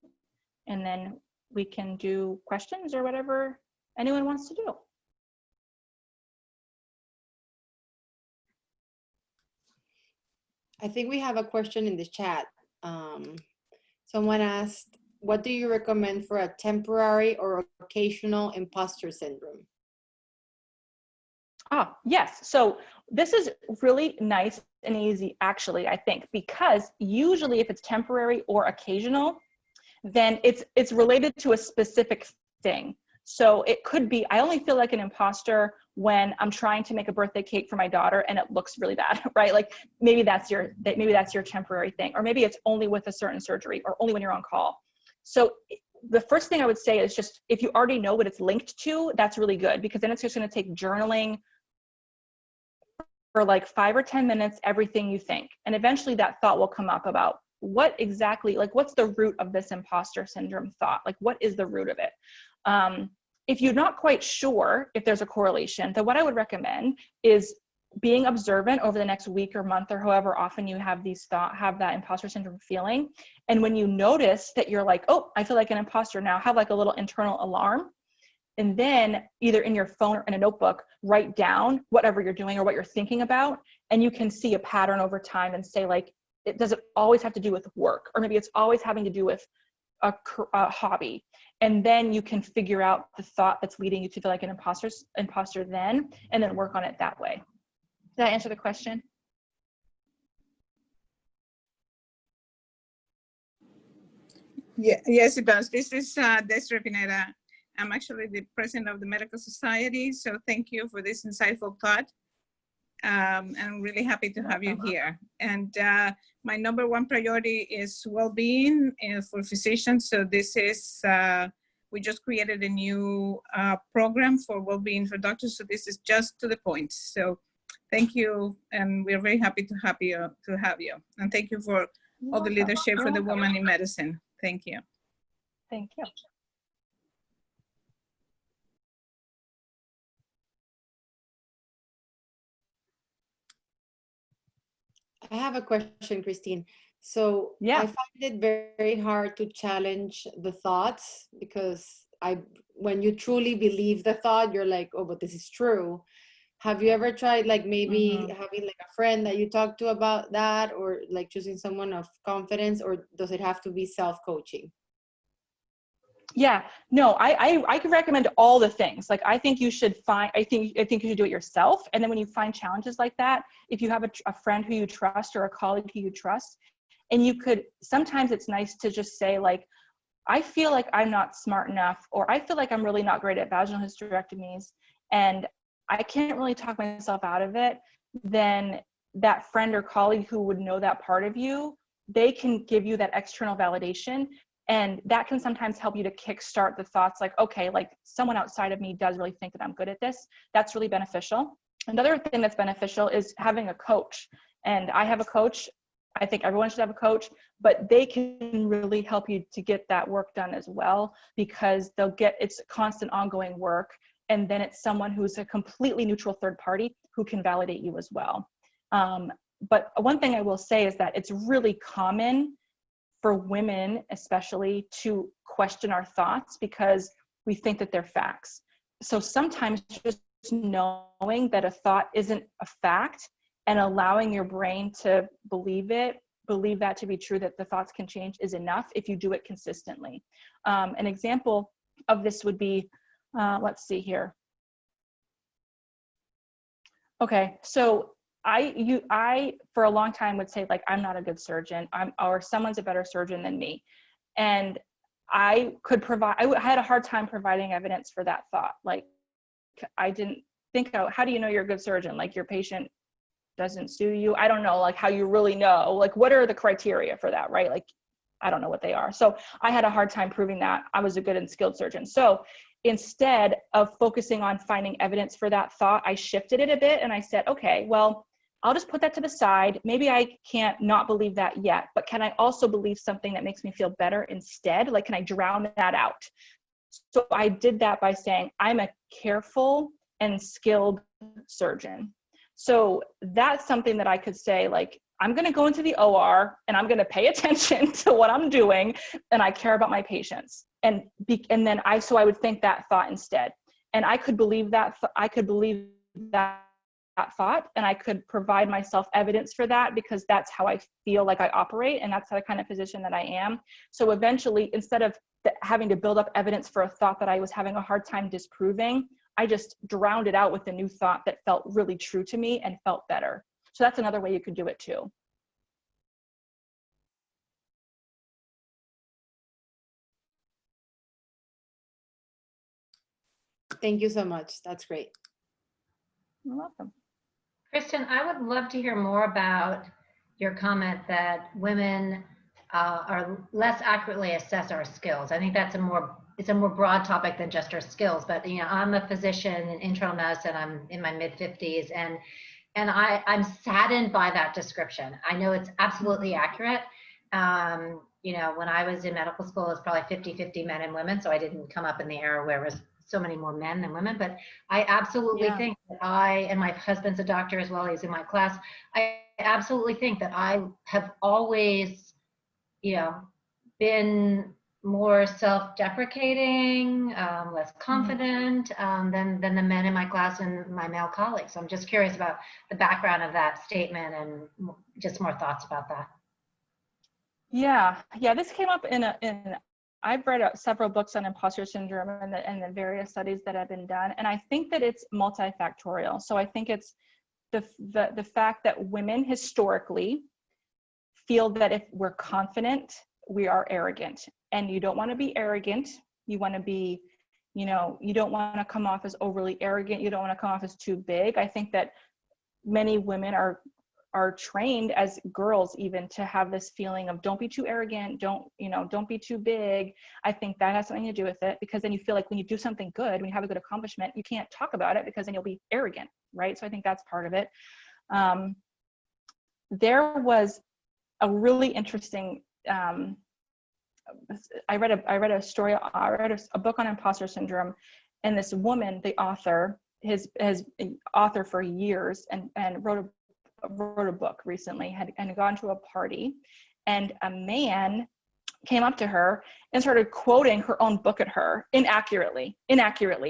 and then we can do questions or whatever anyone wants to do. I think we have a question in the chat. Someone asked, what do you recommend for a temporary or occasional imposter syndrome? Yes. So this is really nice and easy, actually, I think, because usually if it's temporary or occasional, then it's related to a specific thing. So it could be, I only feel like an imposter when I'm trying to make a birthday cake for my daughter and it looks really bad, right? Like maybe that's your temporary thing, or maybe it's only with a certain surgery, or only when you're on call. So the first thing I would say is just, if you already know what it's linked to, that's really good, because then it's just going to take journaling for like 5 or 10 minutes, everything you think. And eventually that thought will come up about what exactly, like, what's the root of this imposter syndrome thought? Like, what is the root of it? If you're not quite sure if there's a correlation, then what I would recommend is being observant over the next week or month or however often you have have that imposter syndrome feeling. And when you notice that you're like, oh, I feel like an imposter now, have like a little internal alarm. And then either in your phone or in a notebook, write down whatever you're doing or what you're thinking about. And you can see a pattern over time and say like, does it always have to do with work? Or maybe it's always having to do with a hobby. And then you can figure out the thought that's leading you to feel like an imposter then, and then work on it that way. Did that answer the question? Yeah, yes, it does. This is Desiree Pineda. I'm actually the president of the Medical Society. So thank you for this insightful thought. I'm really happy to have you here. And my number one priority is well-being for physicians. So this is, we just created a new program for well-being for doctors. So this is just to the point. So thank you. And we're very happy to have you. And thank you for all the leadership for the women in medicine. Thank you. Thank you. I have a question, Christine. So Yeah. I find it very hard to challenge the thoughts because when you truly believe the thought, you're like, oh, but this is true. Have you ever tried like maybe having like a friend that you talk to about that, or like choosing someone of confidence, or does it have to be self-coaching? Yeah, no, I could recommend all the things. Like, I think you should I think you should do it yourself. And then when you find challenges like that, if you have a friend who you trust or a colleague who you trust, and sometimes it's nice to just say like, I feel like I'm not smart enough, or I feel like I'm really not great at vaginal hysterectomies, and I can't really talk myself out of it. Then that friend or colleague who would know that part of you, they can give you that external validation. And that can sometimes help you to kickstart the thoughts like, okay, like someone outside of me does really think that I'm good at this. That's really beneficial. Another thing that's beneficial is having a coach. And I have a coach. I think everyone should have a coach, but they can really help you to get that work done as well, because it's constant ongoing work. And then it's someone who's a completely neutral third party who can validate you as well. But one thing I will say is that it's really common for women, especially, to question our thoughts because we think that they're facts. So sometimes just knowing that a thought isn't a fact and allowing your brain to believe that to be true, that the thoughts can change, is enough if you do it consistently. An example of this would be, let's see here. Okay, so I for a long time would say like, I'm not a good surgeon, or someone's a better surgeon than me. And I had a hard time providing evidence for that thought. Like, I didn't think, how do you know you're a good surgeon? Like, your patient doesn't sue you. I don't know, like, how you really know, like, what are the criteria for that, right? Like, I don't know what they are. So I had a hard time proving that I was a good and skilled surgeon. So instead of focusing on finding evidence for that thought, I shifted it a bit and I said, okay, well, I'll just put that to the side. Maybe I can't not believe that yet, but can I also believe something that makes me feel better instead? Like, can I drown that out? So I did that by saying, I'm a careful and skilled surgeon. So that's something that I could say, like, I'm going to go into the OR and I'm going to pay attention to what I'm doing, and I care about my patients. And then I would think that thought instead. And I could believe that, that thought, and I could provide myself evidence for that, because that's how I feel like I operate, and that's the kind of physician that I am. So eventually, instead of having to build up evidence for a thought that I was having a hard time disproving, I just drowned it out with a new thought that felt really true to me and felt better. So that's another way you could do it too. Thank you so much. That's great. You're welcome. Kristin, I would love to hear more about your comment that women are less accurately assess our skills. I think it's a more broad topic than just our skills, but you know, I'm a physician in internal medicine. I'm in my mid-50s, and I'm saddened by that description. I know it's absolutely accurate. You know, when I was in medical school, it was probably 50-50 men and women, so I didn't come up in the era where it was so many more men than women, but I absolutely Yeah. think that and my husband's a doctor as well, he's in my class. I absolutely think that I have always, been more self-deprecating, less confident than the men in my class and my male colleagues. So I'm just curious about the background of that statement and just more thoughts about that. Yeah, this came up in I've read several books on imposter syndrome and the various studies that have been done, and I think that it's multifactorial. So I think it's the fact that women historically feel that if we're confident, we are arrogant, and you don't want to be arrogant. You want to be, you don't want to come off as overly arrogant. You don't want to come off as too big. I think that many women are trained as girls even to have this feeling of don't be too arrogant, don't be too big. I think that has something to do with it, because then you feel like when you do something good, when you have a good accomplishment, you can't talk about it because then you'll be arrogant, right? So I think that's part of it. There was a really interesting, I read a book on imposter syndrome, and this woman, the author, has author for years and wrote a book recently, had gone to a party, and a man came up to her and started quoting her own book at her inaccurately,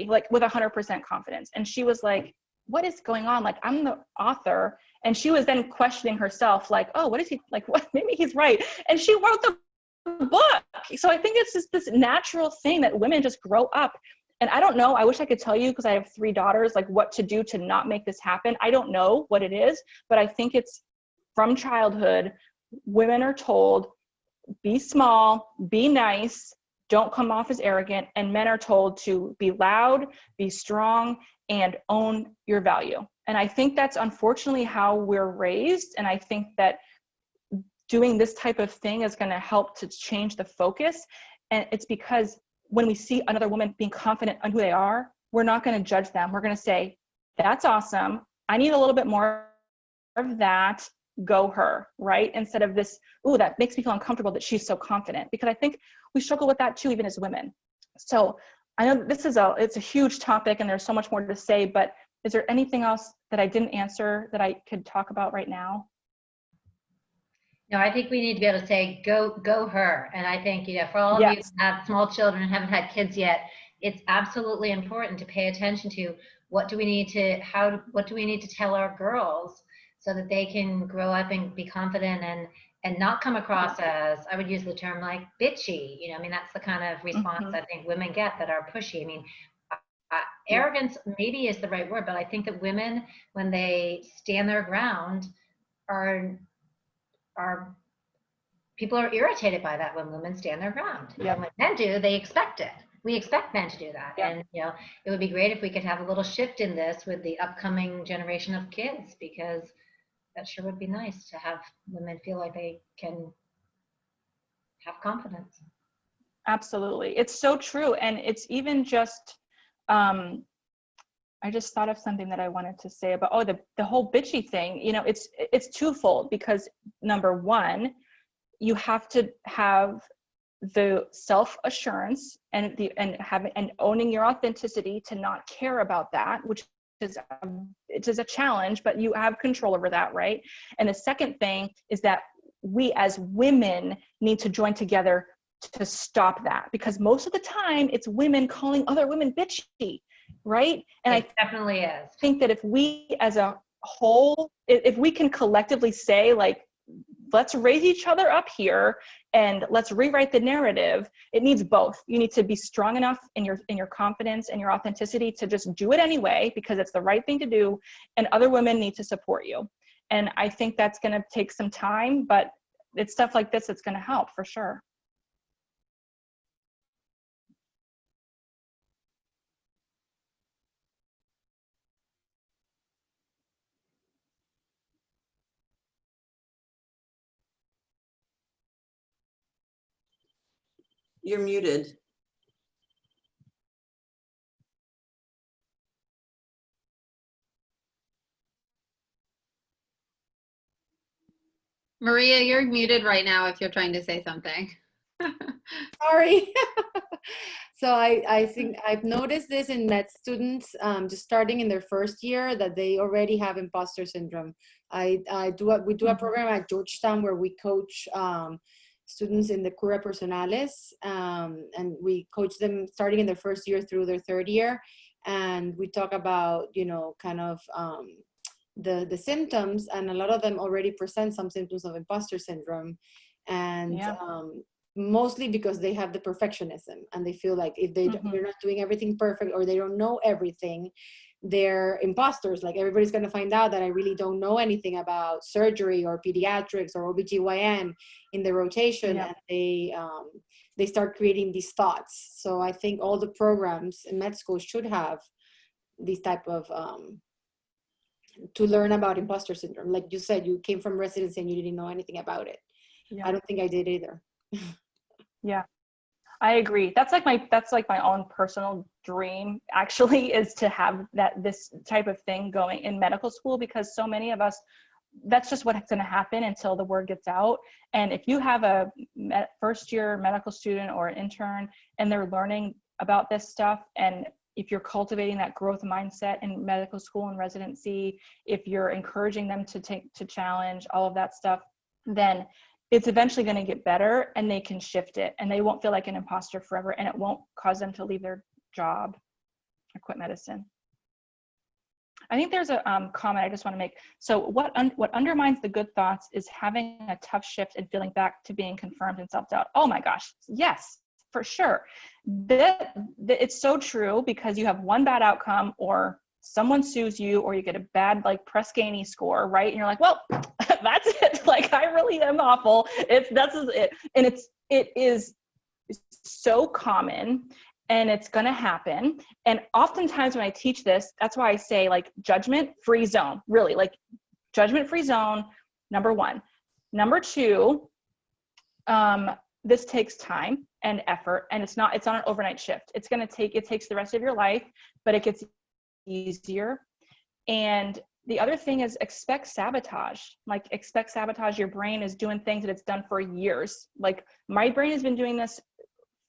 like with 100% confidence. And she was like, what is going on? Like, I'm the author. And she was then questioning herself, like, oh, what is he like? What? Maybe he's right. And she wrote the book. So I think it's just this natural thing that women just grow up. And I don't know, I wish I could tell you, because I have 3 daughters, like what to do to not make this happen. I don't know what it is, but I think it's from childhood. Women are told, be small, be nice, don't come off as arrogant. And men are told to be loud, be strong, and own your value. And I think that's unfortunately how we're raised. And I think that doing this type of thing is going to help to change the focus. And it's because when we see another woman being confident on who they are, we're not going to judge them. We're going to say, that's awesome. I need a little bit more of that. Go her, right? Instead of this, ooh, that makes me feel uncomfortable that she's so confident, because I think we struggle with that too, even as women. So I know this is it's a huge topic and there's so much more to say, but is there anything else that I didn't answer that I could talk about right now? No, I think we need to be able to say, go her. And I think, for all of you who have small children and haven't had kids yet, it's absolutely important to pay attention to what do we need to tell our girls so that they can grow up and be confident and not come across as, I would use the term like bitchy. I mean, that's the kind of response I think women get that are pushy. I mean, arrogance maybe is the right word, but I think that women, when they stand their ground, people are irritated by that when women stand their ground. Yep. And when men do, they expect it. We expect men to do that. Yep. And, it would be great if we could have a little shift in this with the upcoming generation of kids, because that sure would be nice to have women feel like they can have confidence. Absolutely. It's so true. And it's even just, I just thought of something that I wanted to say about, the whole bitchy thing. It's twofold, because number one, you have to have the self-assurance and owning your authenticity to not care about that, which is a challenge, but you have control over that, right? And the second thing is that we as women need to join together to stop that, because most of the time it's women calling other women bitchy, right? And It definitely is. I think that if we as a whole, if we can collectively say, like, let's raise each other up here and let's rewrite the narrative. It needs both. You need to be strong enough in your confidence and your authenticity to just do it anyway, because it's the right thing to do. And other women need to support you. And I think that's going to take some time, but it's stuff like this that's going to help for sure. You're muted. Maria, you're muted right now if you're trying to say something. Sorry. So I think I've noticed this in med students, just starting in their first year, that they already have imposter syndrome. We do a program at Georgetown where we coach students in the cura personales, and we coach them starting in their first year through their third year, and we talk about, you know, kind of the symptoms, and a lot of them already present some symptoms of imposter syndrome, and mostly because they have the perfectionism, and they feel like if they're not doing everything perfect, or they don't know everything, they're imposters. Like, everybody's going to find out that I really don't know anything about surgery or pediatrics or OBGYN in the rotation. And they start creating these thoughts. So I think all the programs in med school should have these type of to learn about imposter syndrome. Like you said, you came from residency and you didn't know anything about it. I don't think I did either. Yeah, I agree. That's like my own personal dream, actually, is to have this type of thing going in medical school, because so many of us, that's just what's going to happen until the word gets out. And if you have a first year medical student or an intern and they're learning about this stuff, and if you're cultivating that growth mindset in medical school and residency, if you're encouraging them to challenge all of that stuff, then it's eventually going to get better, and they can shift it, and they won't feel like an imposter forever, and it won't cause them to leave their job or quit medicine. I think there's a comment I just want to make. So what undermines the good thoughts is having a tough shift and feeling back to being confirmed in self-doubt. Oh my gosh, yes, for sure. It's so true, because you have one bad outcome, or someone sues you, or you get a bad like Press-Ganey score, right? And you're like, well, that's it. Like, I really am awful. That's it. And it is so common, and it's going to happen. And oftentimes when I teach this, that's why I say, like, judgment-free zone, really, like judgment-free zone, number one. Number two, this takes time and effort, and it's not an overnight shift. It takes the rest of your life, but it gets easier. And the other thing is expect sabotage. Like, expect sabotage. Your brain is doing things that it's done for years. Like, my brain has been doing this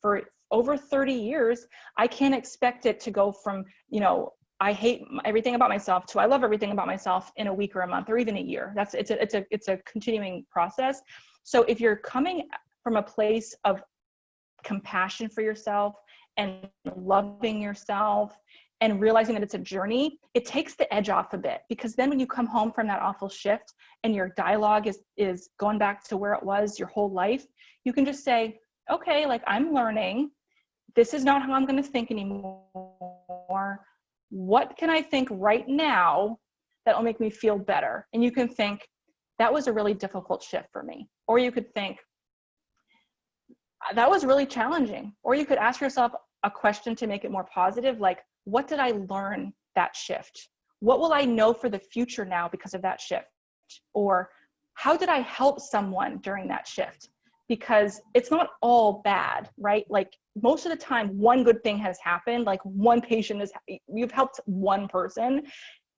for over 30 years. I can't expect it to go from, you know, I hate everything about myself to I love everything about myself in a week or a month or even a year. It's a continuing process. So if you're coming from a place of compassion for yourself and loving yourself and realizing that it's a journey, it takes the edge off a bit, because then when you come home from that awful shift and your dialogue is going back to where it was your whole life, you can just say, okay, like, I'm learning. This is not how I'm going to think anymore. What can I think right now that will make me feel better? And you can think, that was a really difficult shift for me. Or you could think, that was really challenging. Or you could ask yourself a question to make it more positive, like, what did I learn that shift? What will I know for the future now because of that shift? Or how did I help someone during that shift? Because it's not all bad, right? Like, most of the time, one good thing has happened, like one patient you've helped one person.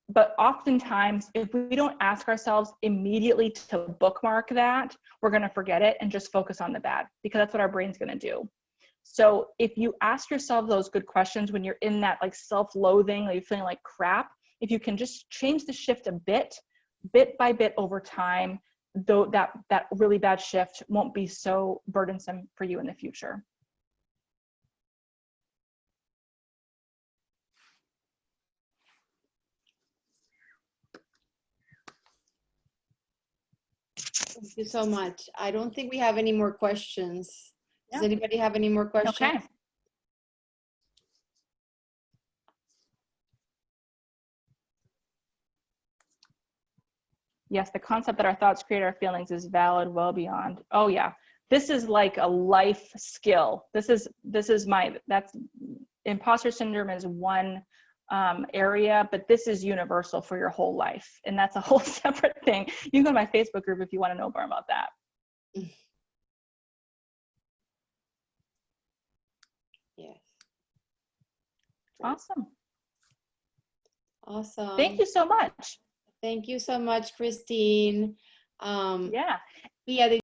But oftentimes, if we don't ask ourselves immediately to bookmark that, we're going to forget it and just focus on the bad, because that's what our brain's going to do. So if you ask yourself those good questions when you're in that like self-loathing, or you're feeling like crap, if you can just change the shift a bit by bit over time, though that really bad shift won't be so burdensome for you in the future. Thank you so much. I don't think we have any more questions. Does anybody have any more questions? Okay. Yes, the concept that our thoughts create our feelings is valid well beyond. Oh yeah, this is like a life skill. That's imposter syndrome is one area, but this is universal for your whole life. And that's a whole separate thing. You can go to my Facebook group if you want to know more about that. Yes. Awesome. Awesome. Thank you so much. Thank you so much, Kristin. Yeah. Yeah,